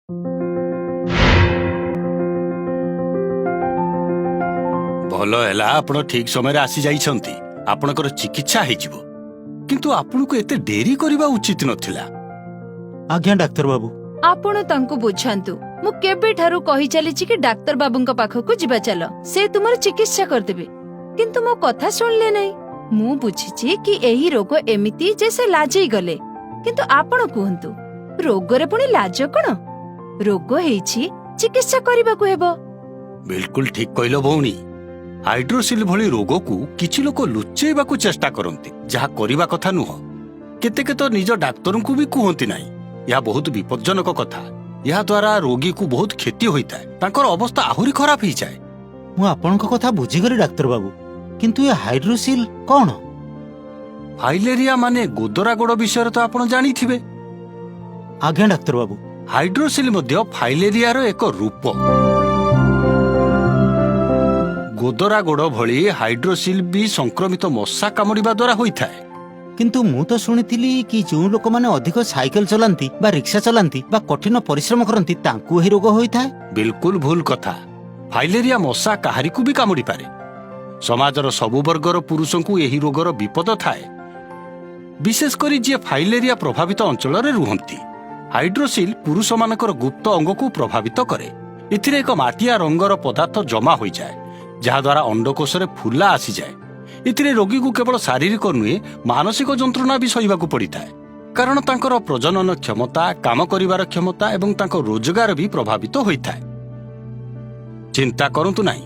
भल है आपण ठीक समय आसी जाइछंती आपणकर चिकित्सा हेजिबो किंतु आपनको एते देरी करबा उचित नथिला। आज्ञा डाक्तर बाबू। आपण तांको बुझांतु मु केबे ठारू कहि चलीछि कि डाक्तर बाबूंक पाखकु जिबा चलो से तुमर चिकित्सा कर देबे किंतु मो कथा सुनले नै। मु बुझिछि कि एही रोग एमिति जे से लाजई गले किंतु आपण कहंतु रोग रे पुनी लाज कोन? रोग हेछि चिकित्सा करिबा को हेबो। बिल्कुल ठीक कहलो भौणी। हाइड्रोसिल भली रोग को किछि लोक लुचेबाकू चेष्टा करंती जहा करिबा कथा नुह। केते केते निज डाक्टर को भी कहंती नाही। यह बहुत विपज्जनक कथा। यह द्वारा रोगी को बहुत क्षति होता है, तांकर अवस्था आहुरी खराब हो जाए। मु आपनक कथा बुझिगली डाक्तर बाबू किंतु ये हाइड्रोसिल कौन? फाइलेरिया माने गोदरा गोड़ विषय तो आपण जानी थिबे। आज्ञा डाक्तर बाबू। हाइड्रोसिल मध्य फाइलेरिया रो एक रूप। गोदरा गोड़ भली हाइड्रोसिल भी संक्रमित मशा कामुड़िबा द्वारा होता है। किंतु मु तो सुनिथिली कि जो लोक माने अधिक साइकिल चलांती बा रिक्शा चलांती बा कठिन परिश्रम करंती तांकू ही रोग होइथाय। बिल्कुल भूल कथा। फाइलेरिया मशा काहारी को भी कामुड़ी पारे। समाजर सबु वर्गर पुरुषों को यही रोगर विपद थाए, विशेष करी जे फाइलेरिया प्रभावित अंचल रे रुहंती। हाइड्रोसिल पुरुष मानकर गुप्त अंग को प्रभावित करे। इथिरे एक माटिया रंगर पदार्थ जमा हो जाए जहा द्वारा अंडकोश रे फुला आसी जाए। इथिरे रोगी को केवल शारीरिक नुहे मानसिक जंत्रणा भी सहिबा को पड़ी थाए, कारण तांकर प्रजनन क्षमता, काम करिवार क्षमता एवं तांकर रोजगार भी प्रभावित होइथाए। चिंता करंतु नाही,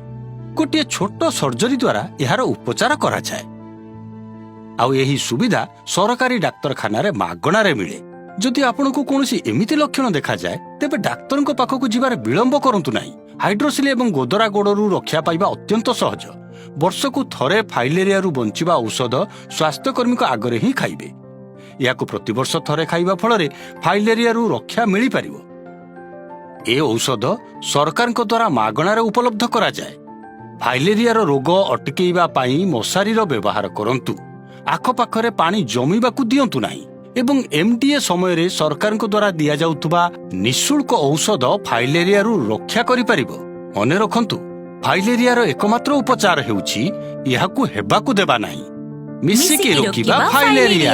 गोटे छोट सर्जरी द्वारा यार उपचार करा जाए। आउ यही सुविधा सरकारी डाक्तरखाना रे मागणा रे मिले। जदि आपनको कोनोसी एमिति लक्षण देखा जाए तेबे डाक्तरଙ୍କ पाखକୁ जिबार विलंब करंतु नाही। हाइड्रोसिल एवं गोदरा गोड़रू रक्षा पाइबा अत्यंत सहज। वर्षकु थरे फाइलेरिया रु बंचिबा औषध स्वास्थ्यकर्मी को आगरे ही खाइबे। याकु प्रतिवर्ष थरे खाइबा फलरे फाइलेरिया रु रक्षा मिली पारिबो। ए औषध सरकारଙ୍କ द्वारा मागणारे उपलब्ध करा जाए। फाइलेरिया रो रोग अटकेइबा पाई मशारीर व्यवहार करंतु। आखपाखरे पानी जमीबाकू दियंतु नाही एवं एमडीए समय रे सरकारଙ୍କ द्वारा दिया जाउतबा निःशुल्क औषध फाइलेरिया रु रक्षा करि पारिबो। मने रखंतु, फाइलेरिया रो एकमात्र उपचार हेउछि याकू हेबाकू देबा नाही। मिसिके रोकिबा फाइलेरिया।